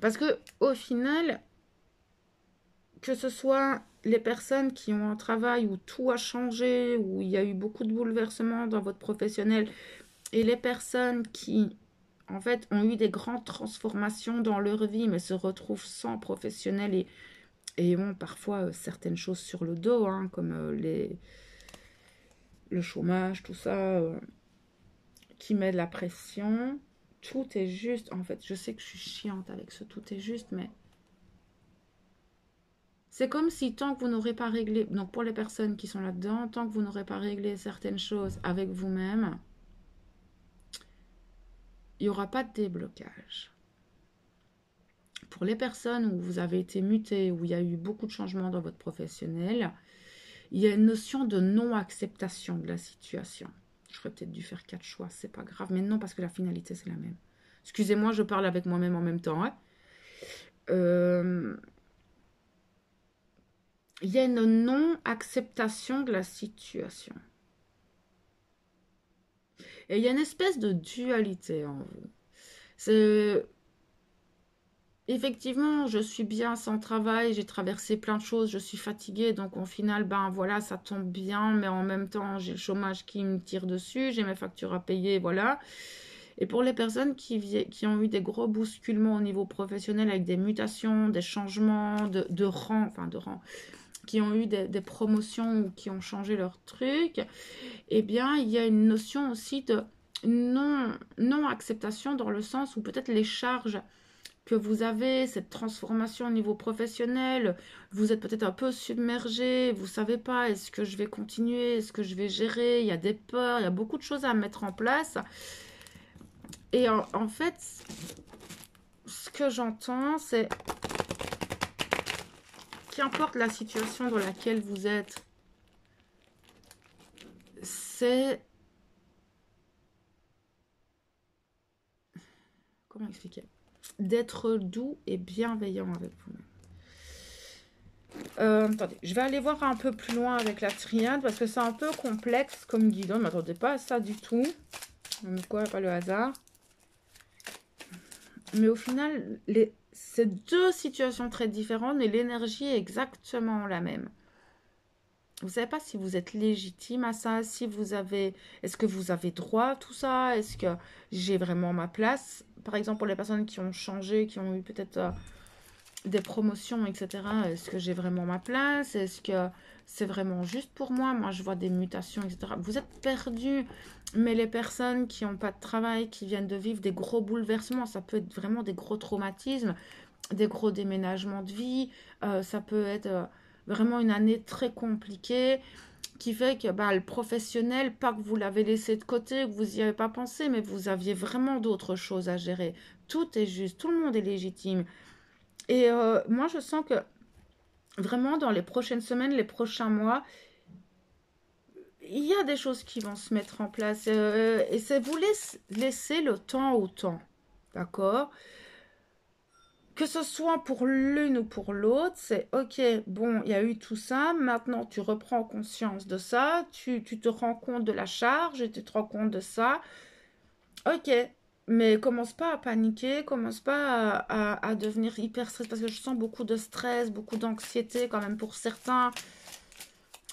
[SPEAKER 1] Parce que au final, que ce soit les personnes qui ont un travail où tout a changé, où il y a eu beaucoup de bouleversements dans votre professionnel, et les personnes qui, en fait, ont eu des grandes transformations dans leur vie, mais se retrouvent sans professionnel et ont parfois certaines choses sur le dos, hein, comme le chômage, tout ça, qui met de la pression. Tout est juste. En fait, je sais que je suis chiante avec ce tout est juste, mais c'est comme si tant que vous n'aurez pas réglé, donc pour les personnes qui sont là-dedans, tant que vous n'aurez pas réglé certaines choses avec vous-même, il n'y aura pas de déblocage. Pour les personnes où vous avez été muté, où il y a eu beaucoup de changements dans votre professionnel, il y a une notion de non-acceptation de la situation. J'aurais peut-être dû faire 4 choix, c'est pas grave, mais non, parce que la finalité, c'est la même. Excusez-moi, je parle avec moi-même en même temps. Hein. Il y a une non-acceptation de la situation. Et il y a une espèce de dualité en vous. C'est... Effectivement, je suis bien sans travail, j'ai traversé plein de choses, je suis fatiguée, donc au final, ben voilà, ça tombe bien, mais en même temps, j'ai le chômage qui me tire dessus, j'ai mes factures à payer, voilà. Et pour les personnes qui ont eu des gros bousculements au niveau professionnel avec des mutations, des changements de rang, enfin de rang, qui ont eu des promotions ou qui ont changé leur truc, eh bien, il y a une notion aussi de non-acceptation dans le sens où peut-être les charges que vous avez, cette transformation au niveau professionnel, vous êtes peut-être un peu submergé, vous ne savez pas, est-ce que je vais continuer, est-ce que je vais gérer, il y a des peurs, il y a beaucoup de choses à mettre en place. Et en fait, ce que j'entends, c'est qu'importe la situation dans laquelle vous êtes, c'est... Comment expliquer? D'être doux et bienveillant avec vous-même. Attendez, je vais aller voir un peu plus loin avec la triade parce que c'est un peu complexe comme guidon. Ne m'attendez pas à ça du tout. Quoi, pas le hasard. Mais au final, c'est deux situations très différentes, mais l'énergie est exactement la même. Vous ne savez pas si vous êtes légitime à ça, si vous avez... Est-ce que vous avez droit à tout ça? Est-ce que j'ai vraiment ma place? Par exemple, pour les personnes qui ont changé, qui ont eu peut-être des promotions, etc. Est-ce que j'ai vraiment ma place? Est-ce que c'est vraiment juste pour moi? Moi, je vois des mutations, etc. Vous êtes perdu, mais les personnes qui n'ont pas de travail, qui viennent de vivre des gros bouleversements, ça peut être vraiment des gros traumatismes, des gros déménagements de vie, ça peut être vraiment une année très compliquée qui fait que bah, le professionnel, pas que vous l'avez laissé de côté, que vous n'y avez pas pensé, mais vous aviez vraiment d'autres choses à gérer. Tout est juste, tout le monde est légitime. Et moi, je sens que vraiment dans les prochaines semaines, les prochains mois, il y a des choses qui vont se mettre en place. Et c'est vous laisser le temps au temps. D'accord? Que ce soit pour l'une ou pour l'autre, c'est ok, bon, il y a eu tout ça, maintenant tu reprends conscience de ça, tu te rends compte de la charge et tu te rends compte de ça. Ok, mais commence pas à paniquer, commence pas à devenir hyper stressé parce que je sens beaucoup de stress, beaucoup d'anxiété quand même pour certains.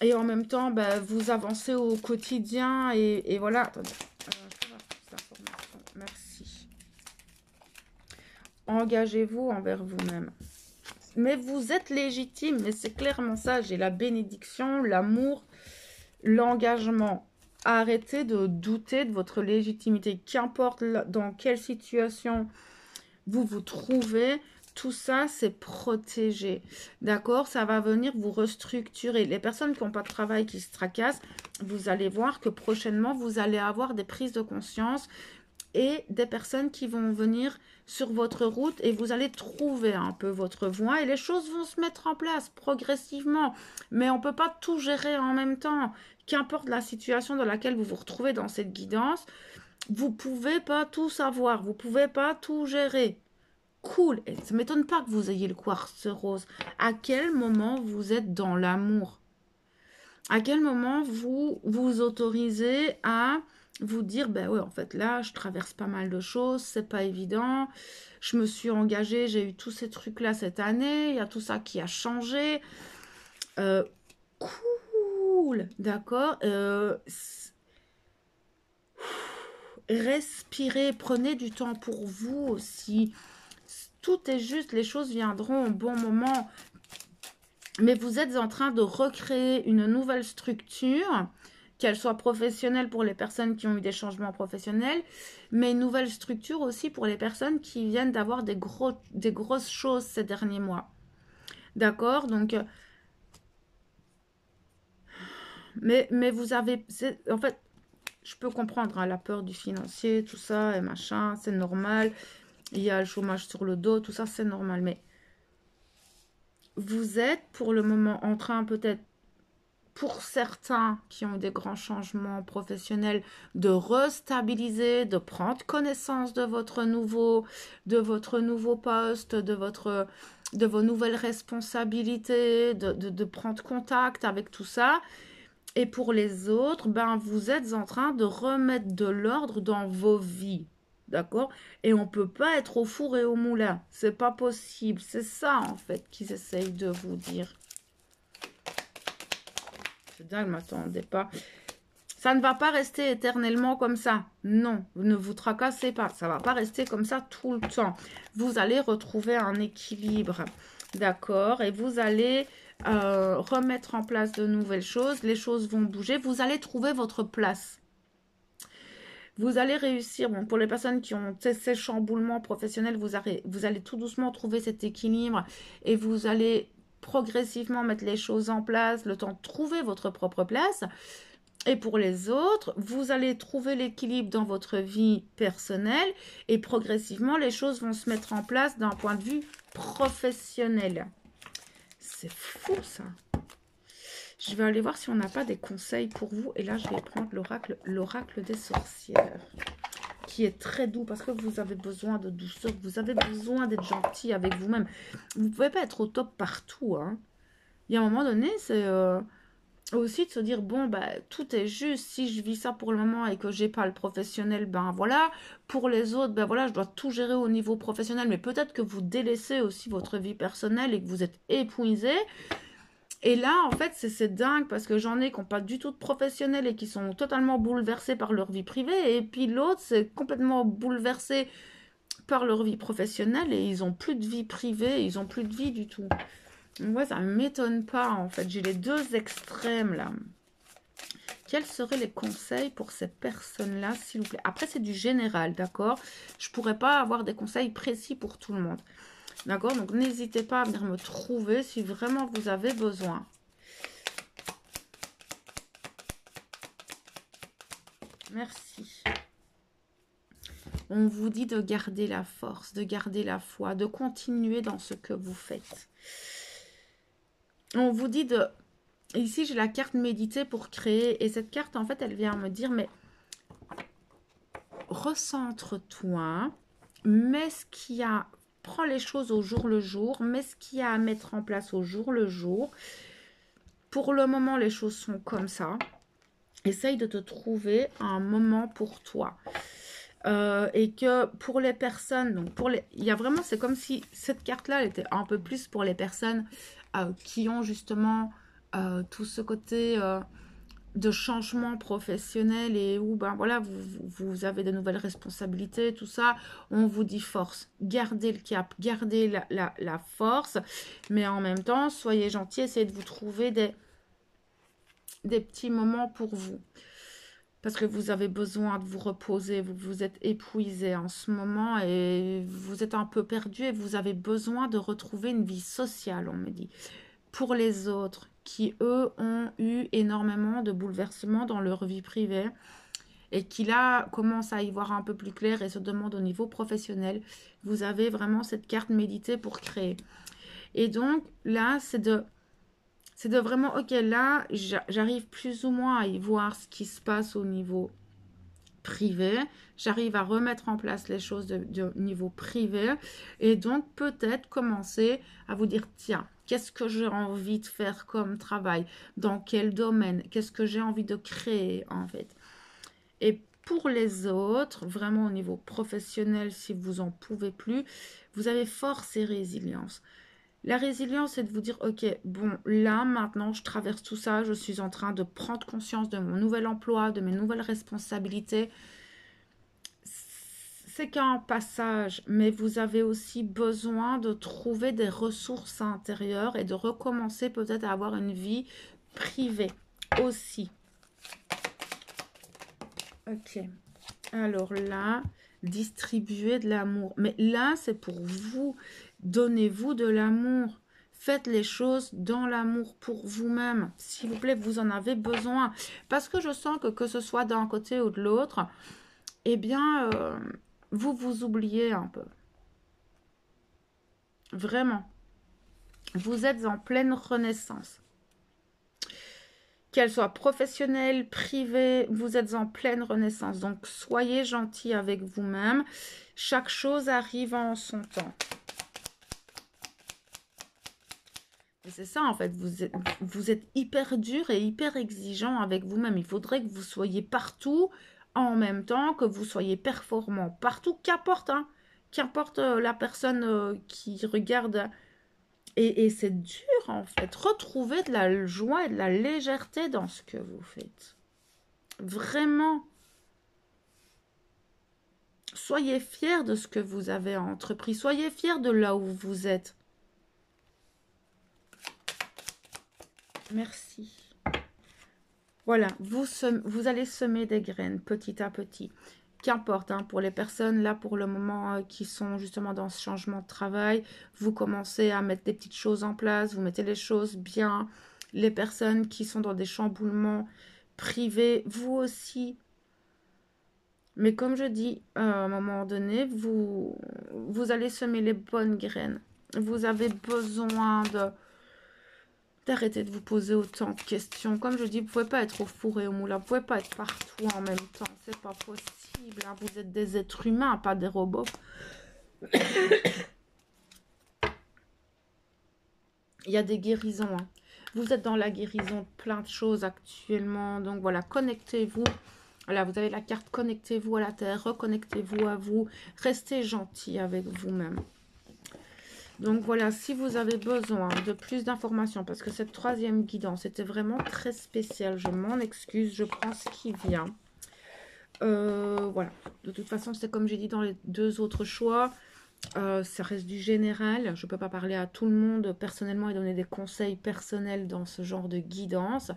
[SPEAKER 1] Et en même temps, bah, vous avancez au quotidien et voilà. Attendez, je vais avoir plus d'informations. Merci. Engagez-vous envers vous-même. Mais vous êtes légitime, mais c'est clairement ça. J'ai la bénédiction, l'amour, l'engagement. Arrêtez de douter de votre légitimité. Qu'importe dans quelle situation vous vous trouvez, tout ça, c'est protégé. D'accord? Ça va venir vous restructurer. Les personnes qui n'ont pas de travail, qui se tracassent, vous allez voir que prochainement, vous allez avoir des prises de conscience et des personnes qui vont venir sur votre route et vous allez trouver un peu votre voie et les choses vont se mettre en place progressivement. Mais on ne peut pas tout gérer en même temps. Qu'importe la situation dans laquelle vous vous retrouvez dans cette guidance, vous ne pouvez pas tout savoir, vous ne pouvez pas tout gérer. Cool, et ça ne m'étonne pas que vous ayez le quartz rose. À quel moment vous êtes dans l'amour? À quel moment vous vous autorisez à vous dire, ben ouais, en fait, là, je traverse pas mal de choses, c'est pas évident. Je me suis engagée, j'ai eu tous ces trucs-là cette année, il y a tout ça qui a changé. Cool, d'accord. Respirez, prenez du temps pour vous aussi. Tout est juste, les choses viendront au bon moment. Mais vous êtes en train de recréer une nouvelle structure, qu'elle soit professionnelle pour les personnes qui ont eu des changements professionnels, mais une nouvelle structure aussi pour les personnes qui viennent d'avoir des grosses choses ces derniers mois. D'accord? Donc, mais vous avez... En fait, je peux comprendre hein, la peur du financier, tout ça, et machin, c'est normal. Il y a le chômage sur le dos, tout ça, c'est normal. Mais vous êtes pour le moment en train peut-être, pour certains qui ont eu des grands changements professionnels, de restabiliser, de prendre connaissance de votre nouveau poste, de vos nouvelles responsabilités, de prendre contact avec tout ça. Et pour les autres, ben, vous êtes en train de remettre de l'ordre dans vos vies. D'accord? Et on ne peut pas être au four et au moulin. C'est pas possible. C'est ça, en fait, qu'ils essayent de vous dire. C'est dingue, je ne m'attendais pas. Ça ne va pas rester éternellement comme ça. Non, ne vous tracassez pas. Ça ne va pas rester comme ça tout le temps. Vous allez retrouver un équilibre. D'accord? Et vous allez remettre en place de nouvelles choses. Les choses vont bouger. Vous allez trouver votre place. Vous allez réussir. Bon, pour les personnes qui ont ces chamboulements professionnels, vous allez tout doucement trouver cet équilibre. Et vous allez progressivement mettre les choses en place, le temps de trouver votre propre place. Et pour les autres, vous allez trouver l'équilibre dans votre vie personnelle et progressivement, les choses vont se mettre en place d'un point de vue professionnel. C'est fou, ça. Je vais aller voir si on n'a pas des conseils pour vous. Et là, je vais prendre l'oracle des sorcières, qui est très doux parce que vous avez besoin de douceur. Vous avez besoin d'être gentil avec vous-même. Vous ne pouvez pas être au top partout. Hein. Il y a un moment donné, c'est... aussi de se dire, bon, bah, tout est juste. Si je vis ça pour le moment et que j'ai pas le professionnel, ben voilà. Pour les autres, ben voilà, je dois tout gérer au niveau professionnel. Mais peut-être que vous délaissez aussi votre vie personnelle et que vous êtes épuisé. Et là, en fait, c'est dingue parce que j'en ai qui n'ont pas du tout de professionnel et qui sont totalement bouleversés par leur vie privée. Et puis l'autre, c'est complètement bouleversé par leur vie professionnelle et ils ont plus de vie privée, ils ont plus de vie du tout. Moi, ça ne m'étonne pas, en fait. J'ai les deux extrêmes, là. Quels seraient les conseils pour ces personnes-là, s'il vous plaît? Après, c'est du général, d'accord? Je ne pourrais pas avoir des conseils précis pour tout le monde. D'accord? Donc, n'hésitez pas à venir me trouver si vraiment vous avez besoin. Merci. On vous dit de garder la force, de garder la foi, de continuer dans ce que vous faites. On vous dit de... Ici, j'ai la carte méditer pour créer. Et cette carte, en fait, elle vient me dire, mais recentre-toi, mets ce qu'il y a, prends les choses au jour le jour, mets ce qu'il y a à mettre en place au jour le jour. Pour le moment, les choses sont comme ça. Essaye de te trouver un moment pour toi. Et que pour les personnes, donc il y a vraiment, c'est comme si cette carte-là, elle était un peu plus pour les personnes qui ont justement tout ce côté de changement professionnel et où ben voilà, vous avez de nouvelles responsabilités, tout ça. On vous dit force, gardez le cap, gardez la force, mais en même temps, soyez gentils, essayez de vous trouver des petits moments pour vous. Parce que vous avez besoin de vous reposer, vous êtes épuisé en ce moment et vous êtes un peu perdu et vous avez besoin de retrouver une vie sociale, on me dit. Pour les autres qui, eux, ont eu énormément de bouleversements dans leur vie privée et qui, là, commencent à y voir un peu plus clair et se demandent au niveau professionnel, vous avez vraiment cette carte méditer pour créer. Et donc, là, c'est de vraiment, ok, là, j'arrive plus ou moins à y voir ce qui se passe au niveau privé. J'arrive à remettre en place les choses de niveau privé. Et donc, peut-être commencer à vous dire, tiens, qu'est-ce que j'ai envie de faire comme travail? Dans quel domaine? Qu'est-ce que j'ai envie de créer, en fait? Et pour les autres, vraiment au niveau professionnel, si vous en pouvez plus, vous avez force et résilience. La résilience, c'est de vous dire, ok, bon, là, maintenant, je traverse tout ça, je suis en train de prendre conscience de mon nouvel emploi, de mes nouvelles responsabilités. C'est qu'un passage, mais vous avez aussi besoin de trouver des ressources intérieures et de recommencer peut-être à avoir une vie privée aussi. Ok. Alors là, distribuer de l'amour. Mais là, c'est pour vous. Donnez-vous de l'amour. Faites les choses dans l'amour pour vous-même. S'il vous plaît, vous en avez besoin. Parce que je sens que ce soit d'un côté ou de l'autre, eh bien, vous vous oubliez un peu. Vraiment. Vous êtes en pleine renaissance. Qu'elle soit professionnelle, privée, vous êtes en pleine renaissance. Donc, soyez gentil avec vous-même. Chaque chose arrive en son temps. Et c'est ça, en fait. Vous êtes hyper dur et hyper exigeant avec vous-même. Il faudrait que vous soyez partout en même temps, que vous soyez performant partout, qu'importe, hein. Qu'importe la personne qui regarde. Et c'est dur, en fait. Retrouvez de la joie et de la légèreté dans ce que vous faites. Vraiment. Soyez fiers de ce que vous avez entrepris. Soyez fiers de là où vous êtes. Merci. Voilà, vous allez semer des graines petit à petit. Qu'importe, hein, pour les personnes là pour le moment qui sont justement dans ce changement de travail, vous commencez à mettre des petites choses en place, vous mettez les choses bien. Les personnes qui sont dans des chamboulements privés, vous aussi. Mais comme je dis, à un moment donné, vous allez semer les bonnes graines. Vous avez besoin d'arrêter de vous poser autant de questions. Comme je dis, vous ne pouvez pas être au four et au moulin. Vous ne pouvez pas être partout en même temps. C'est pas possible. Hein. Vous êtes des êtres humains, pas des robots. Il y a des guérisons. Hein. Vous êtes dans la guérison de plein de choses actuellement. Donc voilà, connectez-vous. Voilà, vous avez la carte connectez-vous à la terre, reconnectez-vous à vous, restez gentil avec vous-même. Donc voilà, si vous avez besoin de plus d'informations, parce que cette troisième guidance était vraiment très spéciale, je m'en excuse, je prends ce qui vient. Voilà, de toute façon, c'est comme j'ai dit dans les deux autres choix, ça reste du général. Je ne peux pas parler à tout le monde personnellement et donner des conseils personnels dans ce genre de guidance.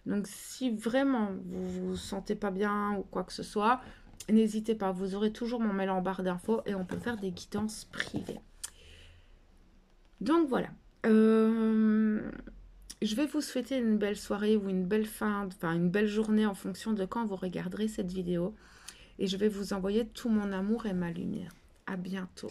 [SPEAKER 1] Donc, si vraiment vous vous sentez pas bien ou quoi que ce soit, n'hésitez pas. Vous aurez toujours mon mail en barre d'infos et on peut faire des guidances privées. Donc, voilà. Je vais vous souhaiter une belle soirée ou une belle une belle journée en fonction de quand vous regarderez cette vidéo. Et je vais vous envoyer tout mon amour et ma lumière. À bientôt.